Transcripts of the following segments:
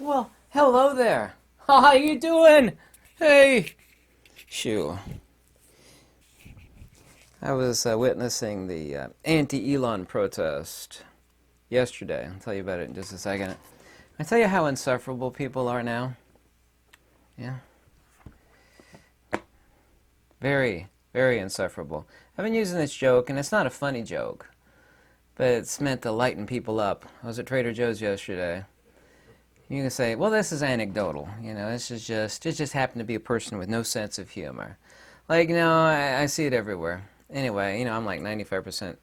Well, hello there. How you doing? Hey. Shoo. I was witnessing the anti-Elon protest yesterday. I'll tell you about it in just a second. I tell you how insufferable people are now. Yeah. Very, very insufferable. I've been using this joke, and it's not a funny joke, but it's meant to lighten people up. I was at Trader Joe's yesterday. You can say, well, this is anecdotal. This is it just happened to be a person with no sense of humor. Like, I see it everywhere. Anyway, I'm like 95%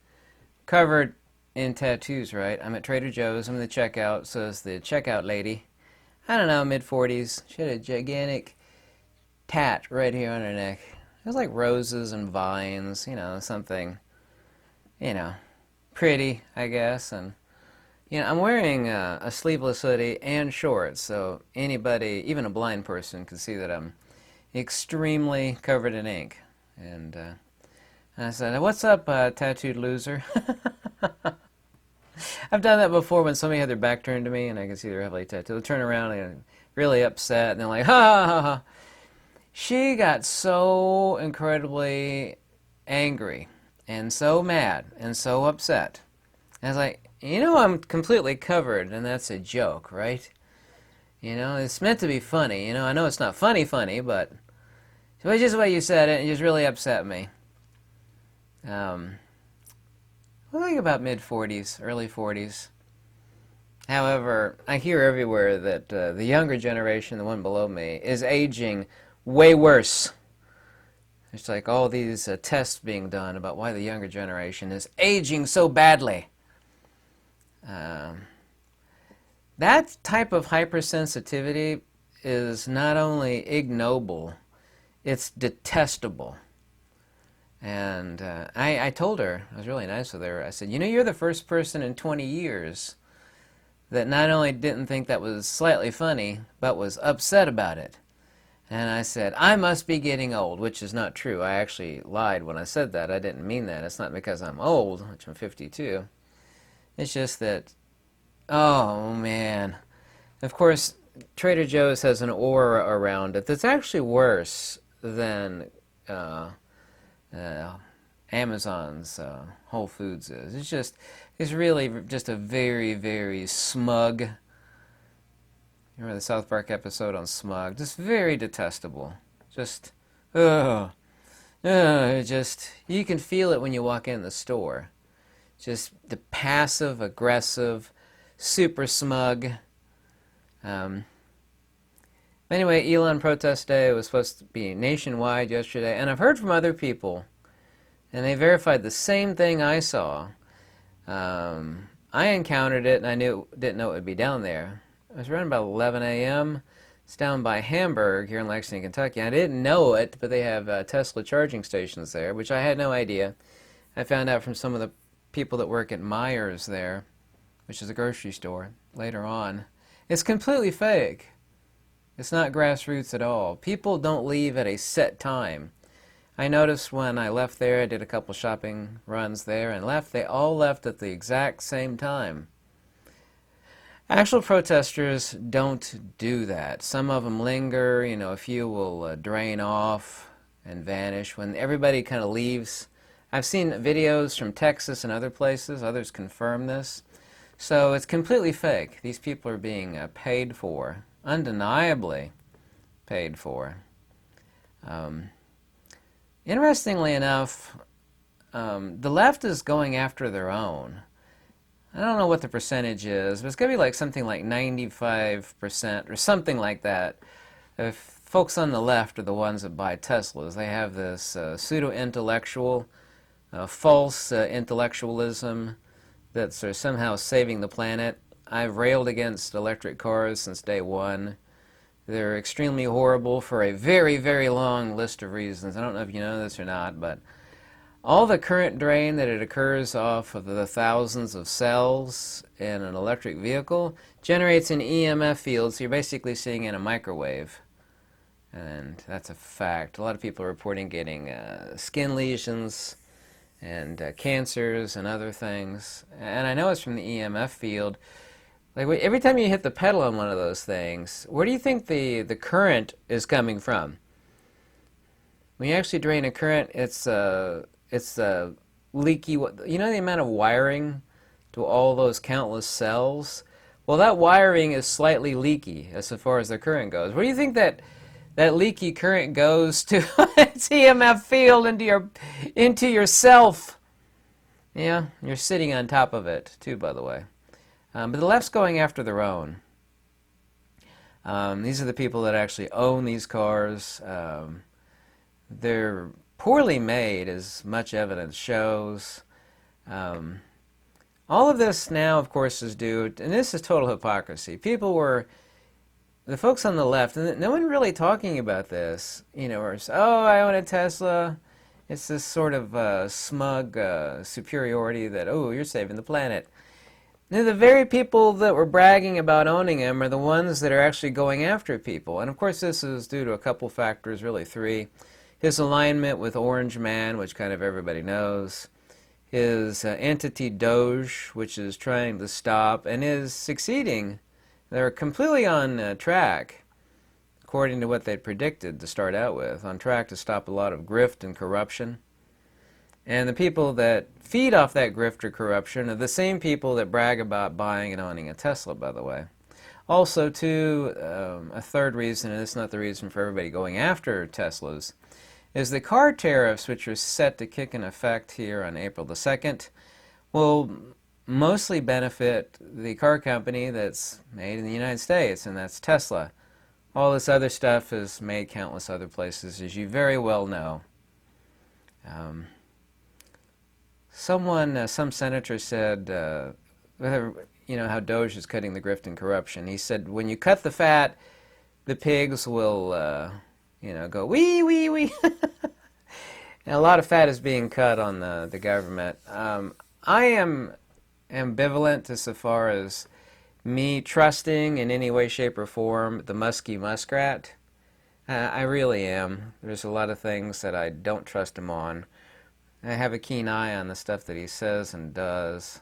covered in tattoos, right? I'm at Trader Joe's. I'm in the checkout. So is the checkout lady. I don't know, mid-40s. She had a gigantic tat right here on her neck. It was like roses and vines, something, pretty, I guess. And I'm wearing a sleeveless hoodie and shorts, so anybody, even a blind person, can see that I'm extremely covered in ink. And I said, "What's up, tattooed loser?" I've done that before when somebody had their back turned to me and I can see they're heavily tattooed. They'll turn around and they're really upset, and they're like, "Ha ha ha!" She got so incredibly angry and so mad and so upset. And I was like, I'm completely covered, and that's a joke, right? It's meant to be funny. I know it's not funny, but just the way you said it, it just really upset me. I think about mid-40s, early 40s. However, I hear everywhere that the younger generation, the one below me, is aging way worse. There's like all these tests being done about why the younger generation is aging so badly. That type of hypersensitivity is not only ignoble, it's detestable. And I told her, I was really nice with her, I said, you're the first person in 20 years that not only didn't think that was slightly funny, but was upset about it. And I said, I must be getting old, which is not true. I actually lied when I said that. I didn't mean that. It's not because I'm old, which I'm 52. It's just that, oh man. Of course, Trader Joe's has an aura around it that's actually worse than Amazon's Whole Foods is. It's really just a very, very smug. You remember the South Park episode on smug? Just very detestable. Just, you can feel it when you walk in the store. Just the passive, aggressive, super smug. Anyway, Elon Protest Day was supposed to be nationwide yesterday, and I've heard from other people, and they verified the same thing I saw. I encountered it, and I didn't know it would be down there. It was around about 11 a.m. It's down by Hamburg here in Lexington, Kentucky. I didn't know it, but they have Tesla charging stations there, which I had no idea. I found out from some of the people that work at Myers there, which is a grocery store, later on. It's completely fake. It's not grassroots at all. People don't leave at a set time. I noticed when I left there, I did a couple shopping runs there and left, they all left at the exact same time. Actual protesters don't do that. Some of them linger, a few will drain off and vanish when everybody kind of leaves. I've seen videos from Texas and other places, others confirm this. So it's completely fake. These people are being paid for, undeniably paid for. Interestingly enough, the left is going after their own. I don't know what the percentage is, but it's going to be like something like 95% or something like that. If folks on the left are the ones that buy Teslas, they have this pseudo-intellectual, false intellectualism that's somehow saving the planet. I've railed against electric cars since day one. They're extremely horrible for a very, very long list of reasons. I don't know if you know this or not, but all the current drain that it occurs off of the thousands of cells in an electric vehicle generates an EMF field, so you're basically seeing in a microwave. And that's a fact. A lot of people are reporting getting skin lesions and cancers and other things. And I know it's from the EMF field. Like every time you hit the pedal on one of those things, where do you think the current is coming from? When you actually drain a current, it's leaky. You know the amount of wiring to all those countless cells? Well, that wiring is slightly leaky as far as the current goes. Where do you think that leaky current goes to? It's EMF field into yourself. Yeah, you're sitting on top of it too, by the way. But the left's going after their own. These are the people that actually own these cars. They're poorly made, as much evidence shows. All of this now, of course, is due, and this is total hypocrisy. The folks on the left, and no one really talking about this, or, oh, I own a Tesla. It's this sort of smug superiority that, oh, you're saving the planet. Now, the very people that were bragging about owning them are the ones that are actually going after people. And of course, this is due to a couple factors, really three. His alignment with Orange Man, which kind of everybody knows. His entity Doge, which is trying to stop and is succeeding. They're completely on track, according to what they'd predicted to start out with, on track to stop a lot of grift and corruption. And the people that feed off that grift or corruption are the same people that brag about buying and owning a Tesla, by the way. Also, too, a third reason, and it's not the reason for everybody going after Teslas, is the car tariffs, which are set to kick in effect here on April the 2nd, will mostly benefit the car company that's made in the United States, and that's Tesla. All this other stuff is made countless other places, as you very well know. Some senator said, how Doge is cutting the grift and corruption. He said, when you cut the fat, the pigs will, go wee, wee, wee. And a lot of fat is being cut on the government. I am ambivalent as far as me trusting in any way, shape, or form the musky muskrat. I really am. There's a lot of things that I don't trust him on. I have a keen eye on the stuff that he says and does,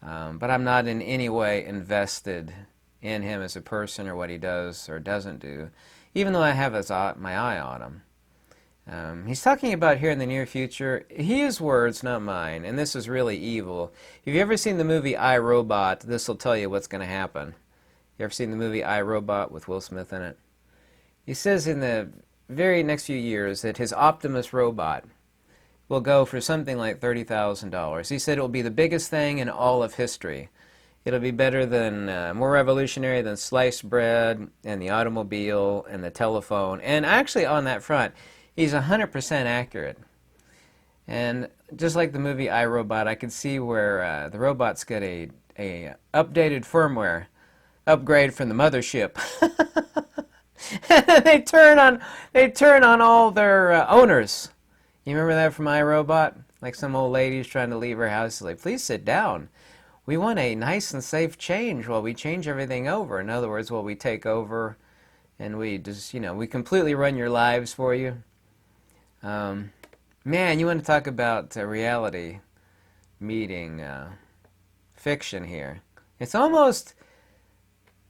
but I'm not in any way invested in him as a person or what he does or doesn't do, even though I have my eye on him. He's talking about here in the near future, his words, not mine, and this is really evil. If you've ever seen the movie I, Robot, this will tell you what's going to happen. You ever seen the movie I, Robot with Will Smith in it? He says in the very next few years that his Optimus robot will go for something like $30,000. He said it will be the biggest thing in all of history. It'll be better than, more revolutionary than sliced bread and the automobile and the telephone. And actually on that front, he's 100% accurate. And just like the movie I, Robot, I could see where the robots get a updated firmware upgrade from the mothership. And they turn on all their owners. You remember that from iRobot? Like some old lady's trying to leave her house. She's like, please sit down. We want a nice and safe change while we change everything over. In other words, while we take over and we just, we completely run your lives for you. Man, you want to talk about reality meeting fiction here. It's almost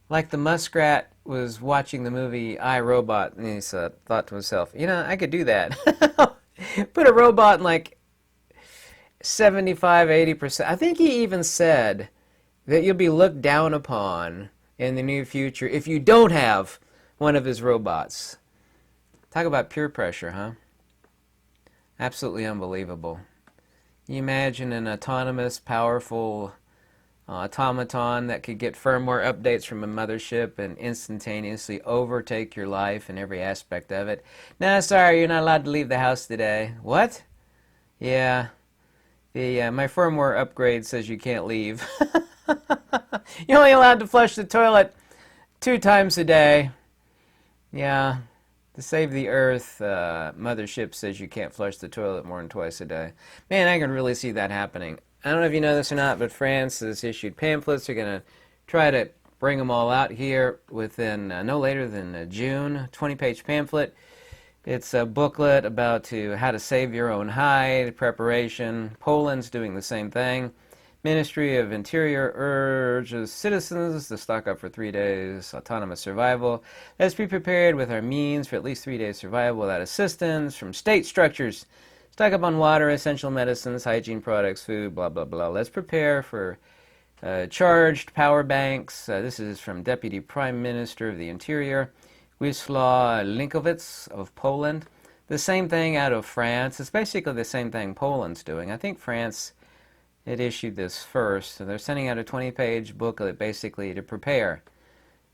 like the muskrat was watching the movie I, Robot, and he thought to himself, I could do that. Put a robot in like 75, 80%. I think he even said that you'll be looked down upon in the near future if you don't have one of his robots. Talk about peer pressure, huh? Absolutely unbelievable. Can you imagine an autonomous, powerful automaton that could get firmware updates from a mothership and instantaneously overtake your life and every aspect of it? No, sorry, you're not allowed to leave the house today. What? Yeah, my firmware upgrade says you can't leave. You're only allowed to flush the toilet 2 times a day. Yeah, to save the earth, mothership says you can't flush the toilet more than twice a day. Man, I can really see that happening. I don't know if you know this or not, but France has issued pamphlets. They're going to try to bring them all out here within no later than June. 20-page pamphlet. It's a booklet about how to save your own hide, preparation. Poland's doing the same thing. Ministry of Interior urges citizens to stock up for 3 days autonomous survival. Let's be prepared with our means for at least 3 days survival without assistance from state structures. Stock up on water, essential medicines, hygiene products, food, blah, blah, blah. Let's prepare for charged power banks. This is from Deputy Prime Minister of the Interior, Wisław Linkowicz of Poland. The same thing out of France. It's basically the same thing Poland's doing. I think France had issued this first. So they're sending out a 20-page booklet basically to prepare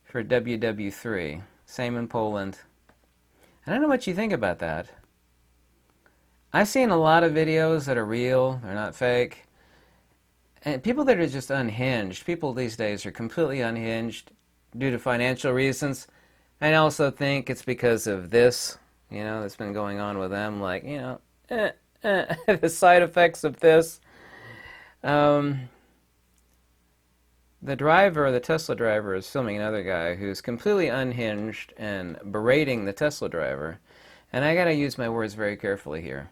for WW3. Same in Poland. I don't know what you think about that. I've seen a lot of videos that are real, they're not fake. And people that are just unhinged, people these days are completely unhinged due to financial reasons. I also think it's because of this, that's been going on with them, like, the side effects of this. The driver, the Tesla driver, is filming another guy who's completely unhinged and berating the Tesla driver. And I gotta use my words very carefully here.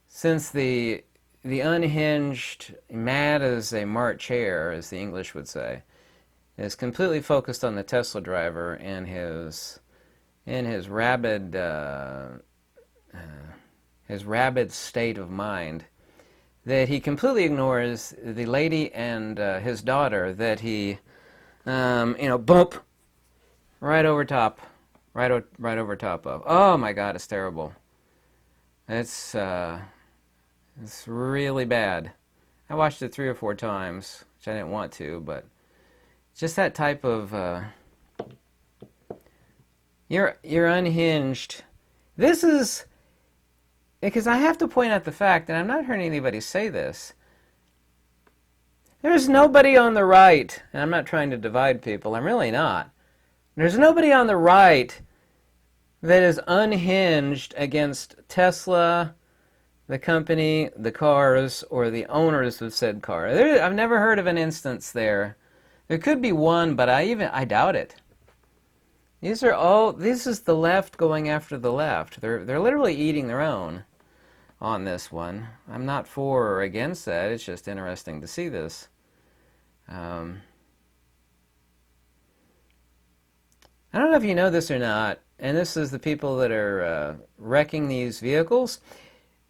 Since the unhinged, mad as a March hare, as the English would say, is completely focused on the Tesla driver and his rabid state of mind, that he completely ignores the lady and his daughter that he, bump right over top of. Oh my God, it's terrible. It's really bad. I watched it 3 or 4 times, which I didn't want to, but just that type of you're unhinged. This is because I have to point out the fact, and I'm not hearing anybody say this. There's nobody on the right, and I'm not trying to divide people. I'm really not. There's nobody on the right that is unhinged against Tesla, the company, the cars, or the owners of said car. I've never heard of an instance there. There could be one, but I doubt it. This is the left going after the left. They're literally eating their own on this one. I'm not for or against that. It's just interesting to see this. I don't know if you know this or not, and this is the people that are wrecking these vehicles.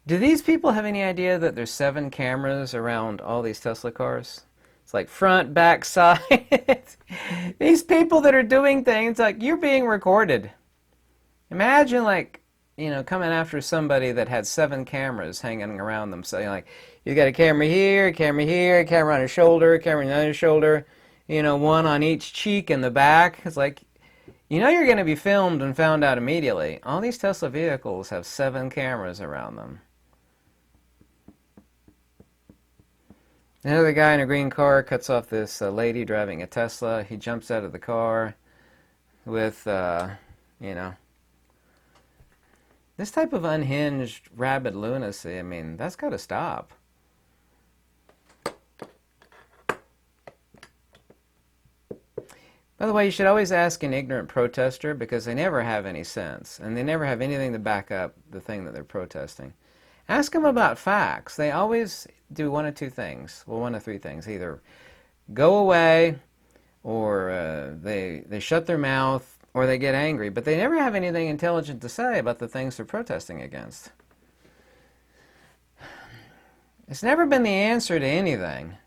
Do these people have any idea that there's 7 cameras around all these Tesla cars? It's like front, back, side. These people that are doing things, like, you're being recorded. Imagine, like, coming after somebody that had 7 cameras hanging around them. So, like, you got a camera here, a camera on his shoulder, a camera on the other shoulder, one on each cheek and the back. It's like, you're going to be filmed and found out immediately. All these Tesla vehicles have 7 cameras around them. Another guy in a green car cuts off this lady driving a Tesla. He jumps out of the car with, this type of unhinged, rabid lunacy. I mean, that's got to stop. By the way, you should always ask an ignorant protester, because they never have any sense, and they never have anything to back up the thing that they're protesting. Ask them about facts. They always do one of 2 things. Well, 1 of 3 things. Either go away, or they shut their mouth, or they get angry. But they never have anything intelligent to say about the things they're protesting against. It's never been the answer to anything.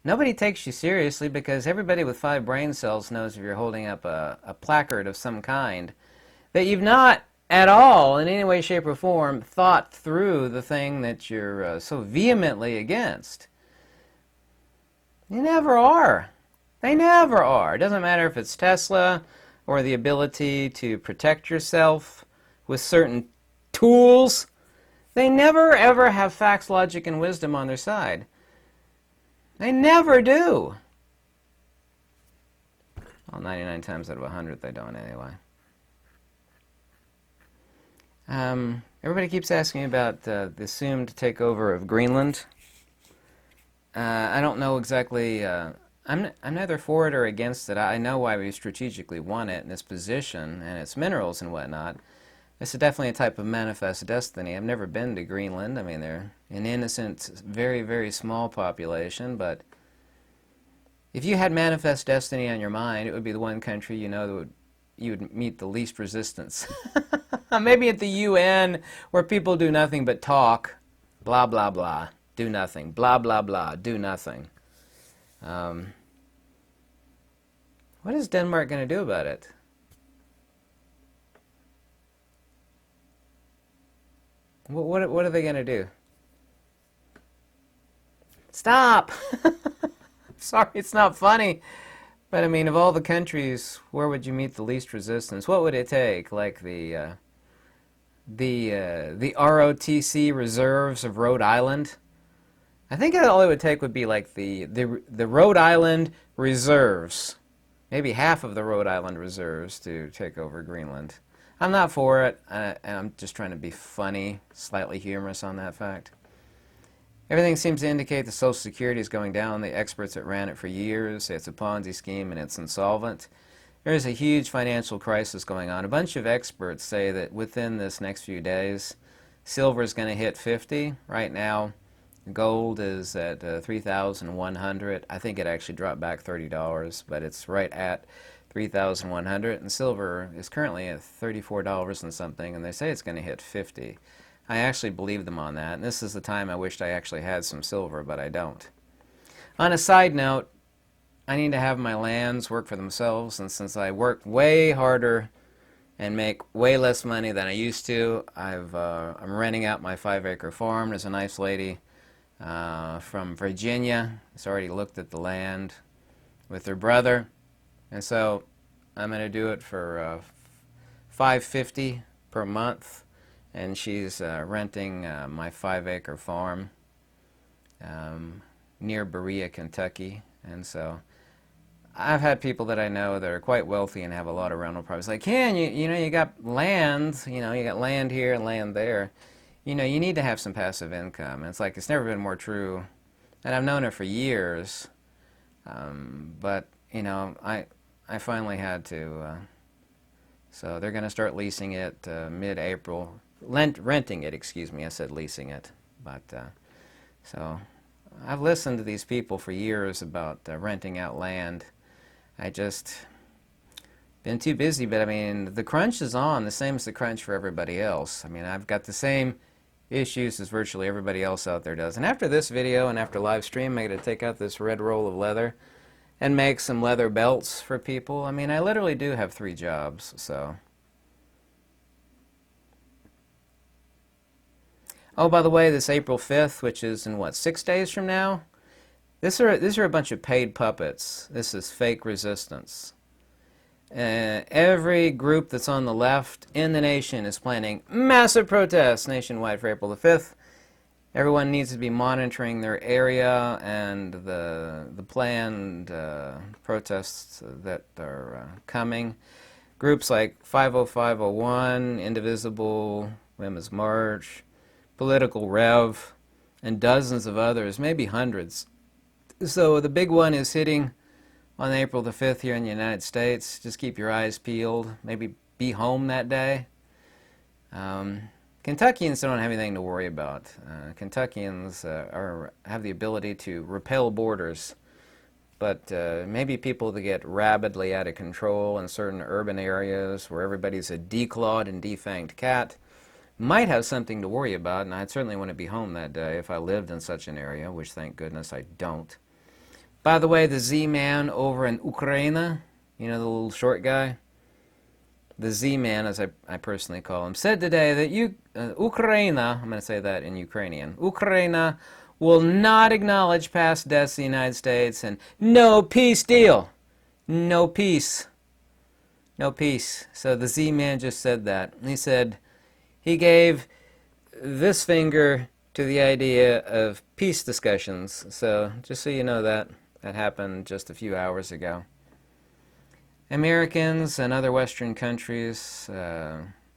Nobody takes you seriously, because everybody with 5 brain cells knows if you're holding up a placard of some kind that you've not at all, in any way, shape, or form, thought through the thing that you're so vehemently against. You never are. They never are. It doesn't matter if it's Tesla or the ability to protect yourself with certain tools. They never, ever have facts, logic, and wisdom on their side. They never do. Well, 99 times out of 100 they don't anyway. Everybody keeps asking me about the assumed takeover of Greenland. I don't know exactly. I'm neither for it or against it. I know why we strategically want it in this position and its minerals and whatnot. It's definitely a type of manifest destiny. I've never been to Greenland. I mean, they're an innocent, very, very small population, but if you had manifest destiny on your mind, it would be the one country you know that you would meet the least resistance. Maybe at the UN, where people do nothing but talk, blah, blah, blah, do nothing, blah, blah, blah, do nothing. What is Denmark going to do about it? What are they going to do? Stop! Sorry, it's not funny. But I mean, of all the countries, where would you meet the least resistance? What would it take? Like the ROTC reserves of Rhode Island? I think all it would take would be like the Rhode Island reserves. Maybe half of the Rhode Island reserves to take over Greenland. I'm not for it. I'm just trying to be funny, slightly humorous on that fact. Everything seems to indicate that Social Security is going down. The experts that ran it for years say it's a Ponzi scheme and it's insolvent. There's a huge financial crisis going on. A bunch of experts say that within this next few days, silver is going to hit 50. Right now, gold is at 3,100. I think it actually dropped back $30, but it's right at 3,100. And silver is currently at $34 and something, and they say it's going to hit 50. I actually believe them on that, and this is the time I wished I actually had some silver, but I don't. On a side note, I need to have my lands work for themselves, and since I work way harder and make way less money than I used to, I'm renting out my 5-acre farm. There's a nice lady from Virginia who's already looked at the land with her brother, and so I'm going to do it for $550 per month. And she's renting my 5-acre farm near Berea, Kentucky. And so I've had people that I know that are quite wealthy and have a lot of rental properties. Like, Ken, you know, you got land, you got land here and land there. You know, you need to have some passive income. And it's like, it's never been more true. And I've known her for years. But, you know, I finally had to. So they're going to start leasing it mid-April. Renting it, excuse me, I said leasing it. But, so I've listened to these people for years about renting out land. I just been too busy, but I mean, the crunch is on, the same as the crunch for everybody else. I mean, I've got the same issues as virtually everybody else out there does. And after this video and after live stream, I'm going to take out this red roll of leather and make some leather belts for people. I mean, I literally do have 3 jobs, so. Oh, by the way, this April 5th, which is in, what, 6 days from now? These are a bunch of paid puppets. This is fake resistance. Every group that's on the left in the nation is planning massive protests nationwide for April the 5th. Everyone needs to be monitoring their area and the planned protests that are coming. Groups like 50501, Indivisible, Women's March, Political Rev, and dozens of others, maybe hundreds. So the big one is hitting on April the 5th here in the United States. Just keep your eyes peeled. Maybe be home that day. Kentuckians don't have anything to worry about. Kentuckians have the ability to repel borders. But maybe people that get rabidly out of control in certain urban areas where everybody's a declawed and defanged cat might have something to worry about, and I'd certainly want to be home that day if I lived in such an area, which thank goodness I don't. By the way, the Z-Man over in Ukraine, you know, the little short guy? The Z-Man, as I personally call him, said today that Ukraine, I'm going to say that in Ukrainian, Ukraine will not acknowledge past deaths in the United States and no peace deal. No peace. No peace. So the Z-Man just said that. He said, he gave this finger to the idea of peace discussions. So just so you know that happened just a few hours ago. Americans and other Western countries,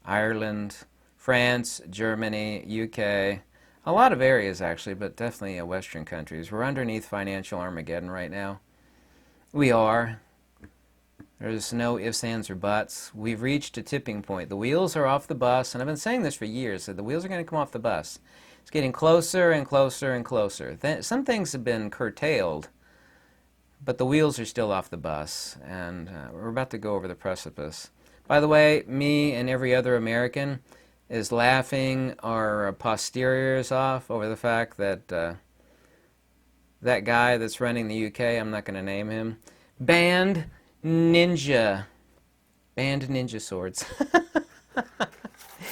Ireland, France, Germany, UK, a lot of areas actually, but definitely Western countries. We're underneath financial Armageddon right now. We are. There's no ifs, ands, or buts. We've reached a tipping point. The wheels are off the bus, and I've been saying this for years, that the wheels are going to come off the bus. It's getting closer and closer and closer. Some things have been curtailed, but the wheels are still off the bus, and we're about to go over the precipice. By the way, me and every other American is laughing our posteriors off over the fact that that guy that's running the UK, I'm not going to name him, banned ninja swords.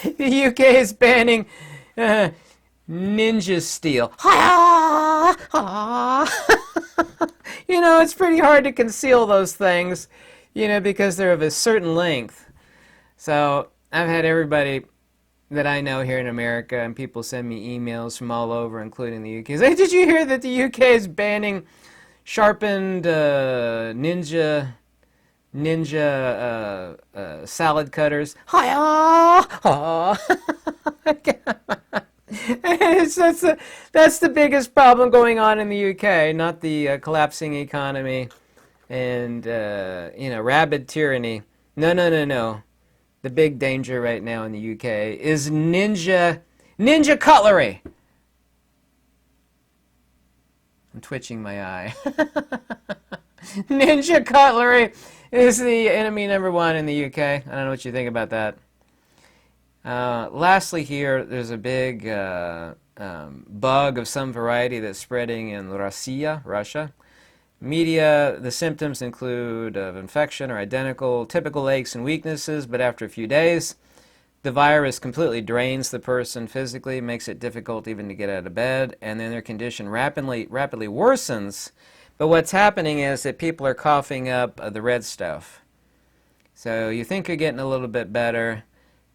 The UK is banning ninja steel. You know, it's pretty hard to conceal those things, you know, because they're of a certain length. So I've had everybody that I know here in America, and people send me emails from all over, including the UK. Say, did you hear that the UK is banning sharpened ninja salad cutters? That's the biggest problem going on in the UK, not the collapsing economy and you know, rabid tyranny. No. The big danger right now in the UK is ninja cutlery. I'm twitching my eye. Ninja cutlery is the enemy number one in the UK. I don't know what you think about that. Lastly here, there's a big bug of some variety that's spreading in Russia. Media, the symptoms include of infection are identical, typical aches and weaknesses, but after a few days, the virus completely drains the person physically, makes it difficult even to get out of bed, and then their condition rapidly worsens. But what's happening is that people are coughing up the red stuff. So you think you're getting a little bit better,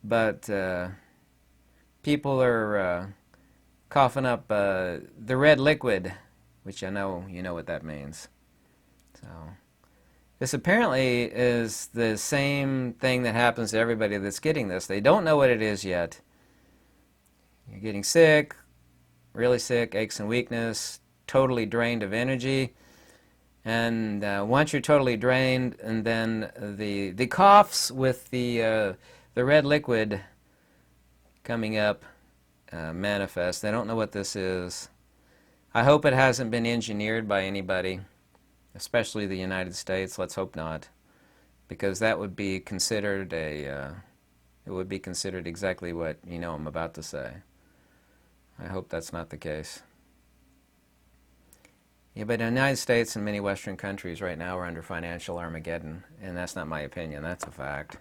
but people are coughing up the red liquid, which I know you know what that means. So this apparently is the same thing that happens to everybody that's getting this. They don't know what it is yet. You're getting sick, really sick, aches and weakness, totally drained of energy. And once you're totally drained, and then the coughs with the red liquid coming up manifest. They don't know what this is. I hope it hasn't been engineered by anybody, especially the United States. Let's hope not, because that would be considered it would be considered exactly what you know I'm about to say. I hope that's not the case. Yeah, but in the United States and many Western countries right now are under financial Armageddon, and that's not my opinion, that's a fact.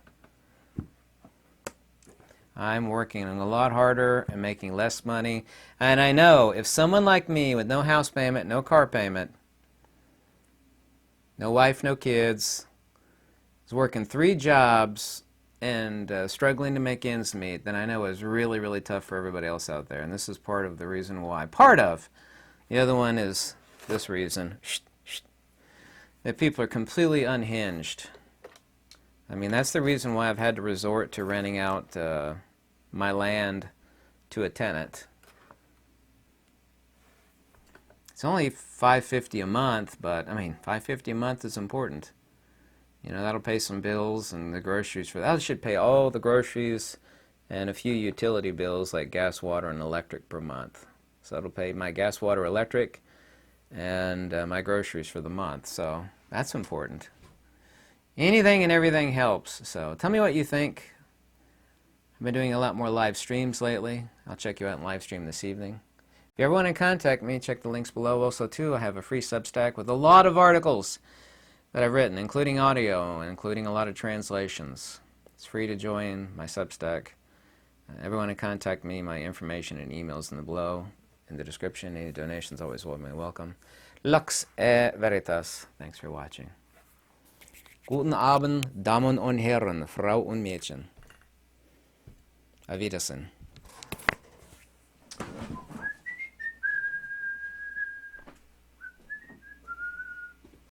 I'm working a lot harder and making less money, and I know if someone like me with no house payment, no car payment, no wife, no kids, is working 3 jobs and struggling to make ends meet, then I know it's really, really tough for everybody else out there, and this is part of the reason why. Part of. The other one is this reason, that people are completely unhinged. I mean, that's the reason why I've had to resort to renting out my land to a tenant. It's only $5.50 a month, but I mean, $5.50 a month is important. You know, that'll pay some bills and the groceries for that. Should pay all the groceries and a few utility bills like gas, water, and electric per month. So that'll pay my gas, water, electric, and my groceries for the month. So that's important. Anything and everything helps. So tell me what you think. I've been doing a lot more live streams lately. I'll check you out in live stream this evening. If you ever want to contact me, check the links below. Also, too, I have a free Substack with a lot of articles that I've written, including audio, and including a lot of translations. It's free to join my Substack. Everyone to contact me, my information and emails in the below, in the description. Any donations always welcome. Lux e veritas. Thanks for watching. Guten Abend, Damen und Herren, Frau und Mädchen. Auf Wiedersehen.